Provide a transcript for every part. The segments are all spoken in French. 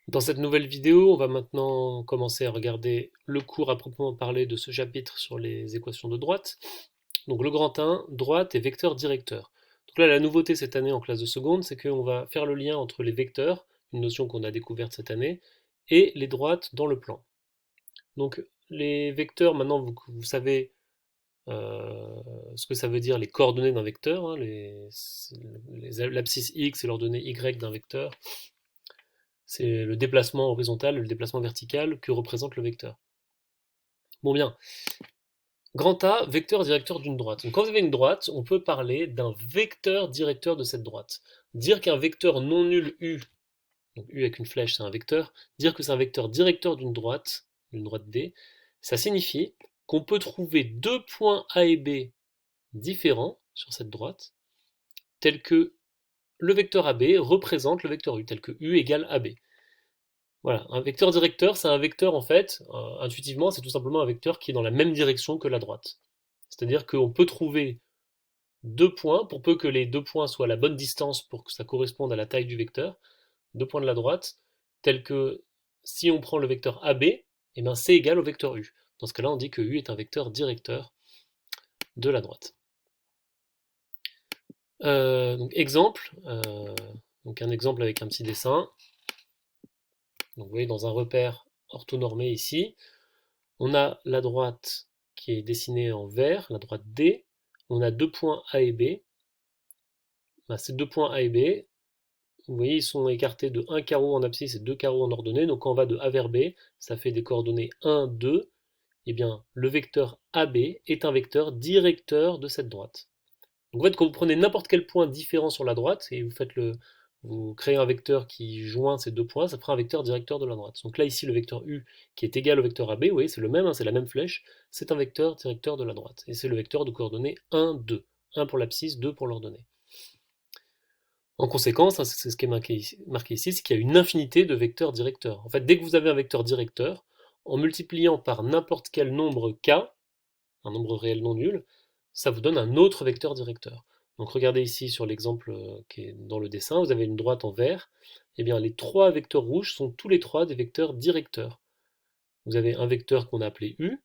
Dans cette nouvelle vidéo, on va maintenant commencer à regarder le cours à proprement parler de ce chapitre sur les équations de droite. Donc le grand 1, droite et vecteur directeur. Donc là, la nouveauté cette année en classe de seconde, c'est qu'on va faire le lien entre les vecteurs, une notion qu'on a découverte cette année, et les droites dans le plan. Donc les vecteurs, maintenant vous savez ce que ça veut dire les coordonnées d'un vecteur, hein, l'abscisse x et l'ordonnée y d'un vecteur. C'est le déplacement horizontal, le déplacement vertical que représente le vecteur. Bon bien, grand A, vecteur directeur d'une droite. Donc quand vous avez une droite, on peut parler d'un vecteur directeur de cette droite. Dire qu'un vecteur non nul U, donc U avec une flèche c'est un vecteur, dire que c'est un vecteur directeur d'une droite D, ça signifie qu'on peut trouver deux points A et B différents sur cette droite, tels que le vecteur AB représente le vecteur U, tel que U égale AB. Voilà, un vecteur directeur, c'est un vecteur en fait, intuitivement, c'est tout simplement un vecteur qui est dans la même direction que la droite. C'est-à-dire qu'on peut trouver deux points, pour peu que les deux points soient à la bonne distance pour que ça corresponde à la taille du vecteur, deux points de la droite, tels que si on prend le vecteur AB, eh ben c'est égal au vecteur U. Dans ce cas-là, on dit que U est un vecteur directeur de la droite. Donc exemple, donc un exemple avec un petit dessin. Donc vous voyez dans un repère orthonormé ici, on a la droite qui est dessinée en vert, la droite D. On a deux points A et B. Ben, ces deux points A et B, vous voyez, ils sont écartés de un carreau en abscisse et deux carreaux en ordonnée. Donc quand on va de A vers B, ça fait des coordonnées 1, 2. Eh bien, le vecteur AB est un vecteur directeur de cette droite. Donc en fait, quand vous prenez n'importe quel point différent sur la droite et vous créez un vecteur qui joint ces deux points, ça fera un vecteur directeur de la droite. Donc là, ici, le vecteur U qui est égal au vecteur AB, vous voyez, c'est le même, hein, c'est la même flèche, c'est un vecteur directeur de la droite. Et c'est le vecteur de coordonnées 1, 2. 1 pour l'abscisse, 2 pour l'ordonnée. En conséquence, hein, c'est ce qui est marqué ici, c'est qu'il y a une infinité de vecteurs directeurs. En fait, dès que vous avez un vecteur directeur, en multipliant par n'importe quel nombre k, un nombre réel non nul, ça vous donne un autre vecteur directeur. Donc regardez ici sur l'exemple qui est dans le dessin, vous avez une droite en vert, et bien les trois vecteurs rouges sont tous les trois des vecteurs directeurs. Vous avez un vecteur qu'on a appelé U,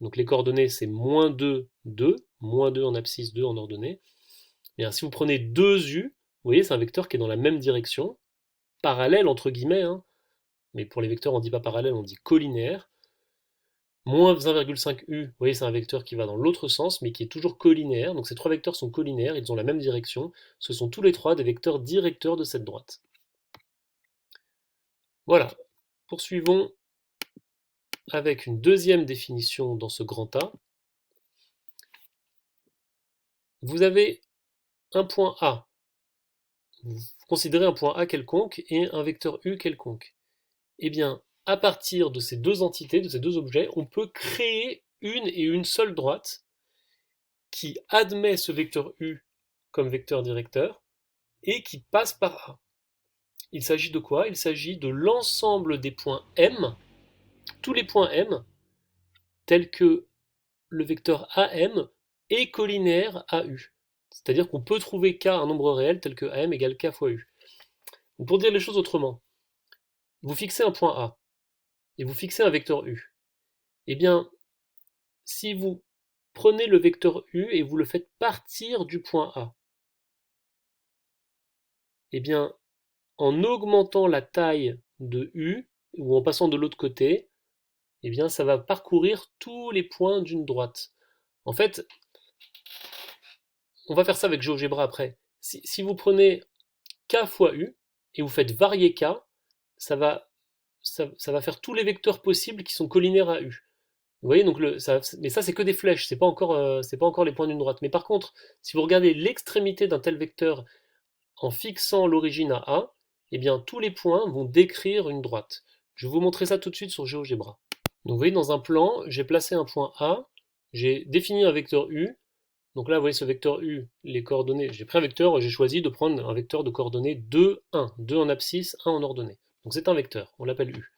donc les coordonnées c'est moins 2, 2, moins 2 en abscisse, 2 en ordonnée. Bien, si vous prenez 2U, vous voyez c'est un vecteur qui est dans la même direction, parallèle entre guillemets, hein, mais pour les vecteurs on ne dit pas parallèle, on dit collinéaire. Moins 1,5u, vous voyez, c'est un vecteur qui va dans l'autre sens, mais qui est toujours collinéaire. Donc ces trois vecteurs sont collinaires, ils ont la même direction. Ce sont tous les trois des vecteurs directeurs de cette droite. Voilà. Poursuivons avec une deuxième définition dans ce grand A. Vous avez un point A. Vous considérez un point A quelconque et un vecteur U quelconque. Eh bien, à partir de ces deux entités, de ces deux objets, on peut créer une et une seule droite qui admet ce vecteur U comme vecteur directeur et qui passe par A. Il s'agit de quoi? Il s'agit de l'ensemble des points M, tous les points M, tels que le vecteur AM est collinaire à U. C'est-à-dire qu'on peut trouver K un nombre réel tel que AM égale K fois U. Donc pour dire les choses autrement, vous fixez un point A et vous fixez un vecteur U. Eh bien, si vous prenez le vecteur U et vous le faites partir du point A, eh bien, en augmentant la taille de U, ou en passant de l'autre côté, eh bien, ça va parcourir tous les points d'une droite. En fait, on va faire ça avec GeoGebra après. Si vous prenez k fois u et vous faites varier k, ça va faire tous les vecteurs possibles qui sont collinaires à u. Vous voyez, donc mais ça c'est que des flèches, c'est pas encore les points d'une droite. Mais par contre, si vous regardez l'extrémité d'un tel vecteur en fixant l'origine à A, eh bien tous les points vont décrire une droite. Je vais vous montrer ça tout de suite sur GeoGebra. Donc vous voyez, dans un plan, j'ai placé un point A, j'ai défini un vecteur U. Donc là, vous voyez ce vecteur U, les coordonnées, j'ai pris un vecteur, j'ai choisi de prendre un vecteur de coordonnées 2, 1. 2 en abscisse, 1 en ordonnée. Donc c'est un vecteur, on l'appelle U.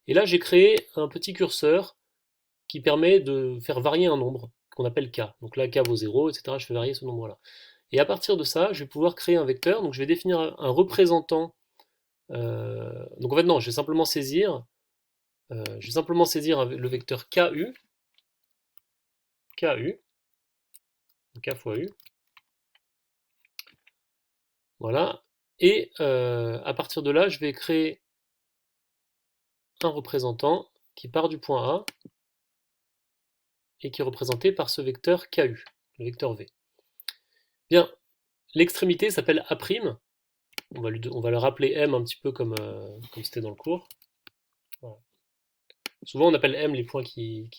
Et là, j'ai créé un petit curseur qui permet de faire varier un nombre, qu'on appelle K. Donc là, K vaut 0, etc. Je fais varier ce nombre-là. Et à partir de ça, je vais pouvoir créer un vecteur, donc je vais définir un représentant Donc en fait non, je vais simplement saisir, le vecteur KU, KU, K fois U, voilà, et à partir de là, je vais créer un représentant qui part du point A et qui est représenté par ce vecteur KU, le vecteur V. Bien, l'extrémité s'appelle A', on va le rappeler M un petit peu comme c'était dans le cours. Voilà. Souvent on appelle M les points qui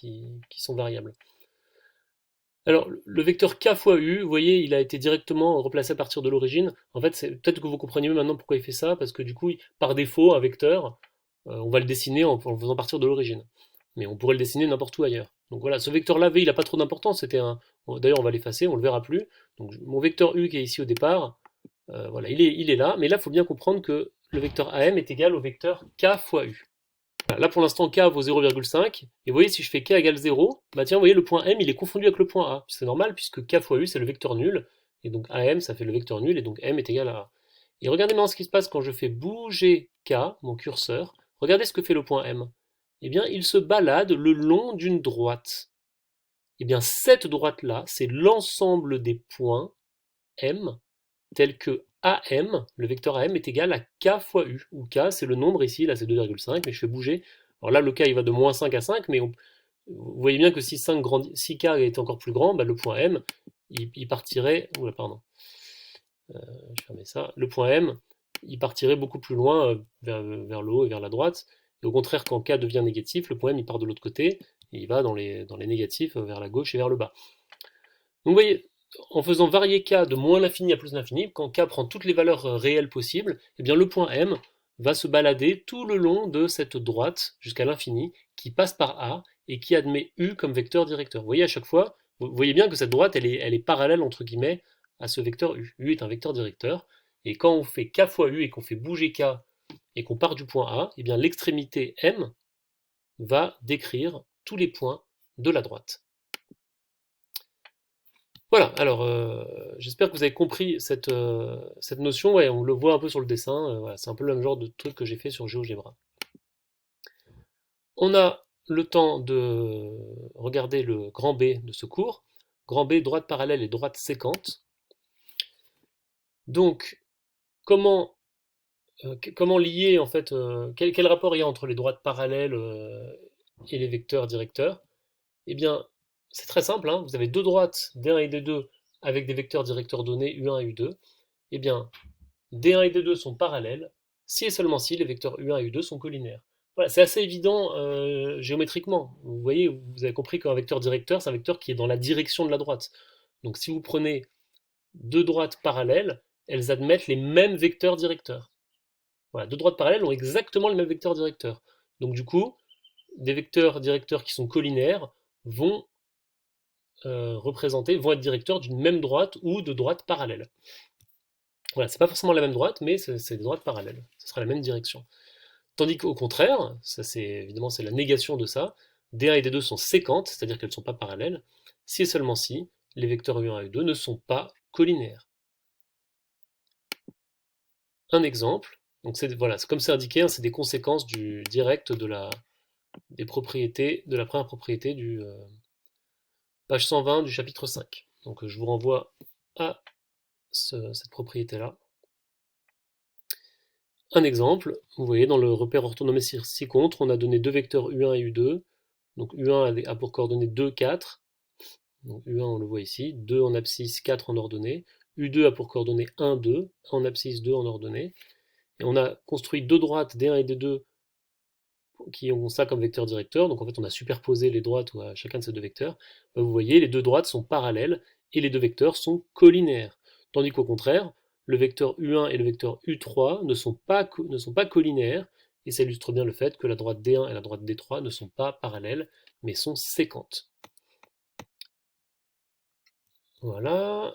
sont variables. Alors, le vecteur k fois u, vous voyez, il a été directement replacé à partir de l'origine. En fait, peut-être que vous comprenez mieux maintenant pourquoi il fait ça, parce que du coup, par défaut, un vecteur, on va le dessiner en le faisant partir de l'origine. Mais on pourrait le dessiner n'importe où ailleurs. Donc voilà, ce vecteur-là, v, il n'a pas trop d'importance. D'ailleurs, on va l'effacer, on le verra plus. Donc mon vecteur u qui est ici au départ, voilà, il est là. Mais là, il faut bien comprendre que le vecteur am est égal au vecteur k fois u. Là pour l'instant k vaut 0,5, et vous voyez si je fais k égale 0, bah tiens vous voyez le point m il est confondu avec le point a, c'est normal puisque k fois u c'est le vecteur nul, et donc am ça fait le vecteur nul, et donc m est égal à a. Et regardez maintenant ce qui se passe quand je fais bouger k, mon curseur, regardez ce que fait le point m. Eh bien il se balade le long d'une droite. Eh bien cette droite là, c'est l'ensemble des points m tels que AM, le vecteur AM est égal à K fois U, où K c'est le nombre ici, là c'est 2,5, mais je fais bouger. Alors là le K il va de moins 5 à 5, mais vous voyez bien que si, 5 si K est encore plus grand, bah, le point M, il partirait, oula pardon, je vais fermer ça, le point M, il partirait beaucoup plus loin vers le haut et vers la droite, et au contraire quand K devient négatif, le point M il part de l'autre côté, et il va dans les négatifs vers la gauche et vers le bas. Donc vous voyez, en faisant varier k de moins l'infini à plus l'infini, quand k prend toutes les valeurs réelles possibles, eh bien le point M va se balader tout le long de cette droite jusqu'à l'infini qui passe par A et qui admet U comme vecteur directeur. Vous voyez à chaque fois, vous voyez bien que cette droite elle est parallèle entre guillemets à ce vecteur U. U est un vecteur directeur et quand on fait k fois U et qu'on fait bouger k et qu'on part du point A, eh bien l'extrémité M va décrire tous les points de la droite. Voilà, alors j'espère que vous avez compris cette notion, ouais, on le voit un peu sur le dessin, voilà, c'est un peu le même genre de truc que j'ai fait sur GeoGebra. On a le temps de regarder le grand B de ce cours. Grand B, droite parallèle et droite séquente. Donc, comment, comment lier en fait, quel rapport il y a entre les droites parallèles et les vecteurs directeurs? Eh bien, c'est très simple, hein, vous avez deux droites, D1 et D2, avec des vecteurs directeurs donnés, U1 et U2. Eh bien, D1 et D2 sont parallèles, si et seulement si les vecteurs U1 et U2 sont collinaires. Voilà, c'est assez évident géométriquement. Vous voyez, vous avez compris qu'un vecteur directeur, c'est un vecteur qui est dans la direction de la droite. Donc si vous prenez deux droites parallèles, elles admettent les mêmes vecteurs directeurs. Voilà, deux droites parallèles ont exactement les mêmes vecteurs directeurs. Donc du coup, des vecteurs directeurs qui sont collinaires vont vont être directeurs d'une même droite ou de droites parallèles. Voilà, c'est pas forcément la même droite, mais c'est des droites parallèles. Ce sera la même direction. Tandis qu'au contraire, ça c'est évidemment c'est la négation de ça, D1 et D2 sont séquentes, c'est-à-dire qu'elles ne sont pas parallèles, si et seulement si les vecteurs U1 et U2 ne sont pas collinaires. Un exemple, donc voilà, comme c'est indiqué, hein, c'est des conséquences direct des propriétés, de la première propriété du page 120 du chapitre 5. Donc je vous renvoie à cette propriété-là. Un exemple, vous voyez dans le repère orthonomé ci-contre, on a donné deux vecteurs U1 et U2. Donc U1 a pour coordonnées 2, 4. Donc U1 on le voit ici, 2 en abscisse, 4 en ordonnée. U2 a pour coordonnées 1, 2, en abscisse, 2 en ordonnée. Et on a construit deux droites D1 et D2 qui ont ça comme vecteur directeur. Donc en fait on a superposé les droites à chacun de ces deux vecteurs. Vous voyez, les deux droites sont parallèles et les deux vecteurs sont collinaires. Tandis qu'au contraire, le vecteur U1 et le vecteur U3 ne sont pas collinaires, et ça illustre bien le fait que la droite D1 et la droite D3 ne sont pas parallèles, mais sont séquentes. Voilà.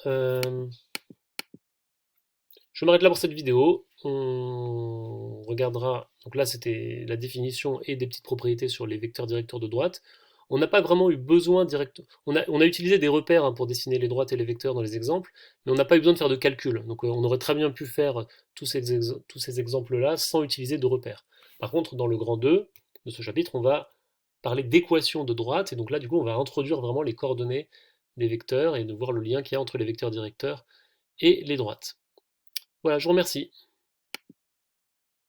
Je m'arrête là pour cette vidéo. On regardera, donc là c'était la définition et des petites propriétés sur les vecteurs directeurs de droite. on n'a pas vraiment eu besoin direct. On a utilisé des repères hein, pour dessiner les droites et les vecteurs dans les exemples, mais on n'a pas eu besoin de faire de calcul. Donc on aurait très bien pu faire tous ces exemples-là sans utiliser de repères. Par contre, dans le grand 2 de ce chapitre, on va parler d'équations de droite, et donc là, du coup, on va introduire vraiment les coordonnées des vecteurs et de voir le lien qu'il y a entre les vecteurs directeurs et les droites. Voilà, je vous remercie.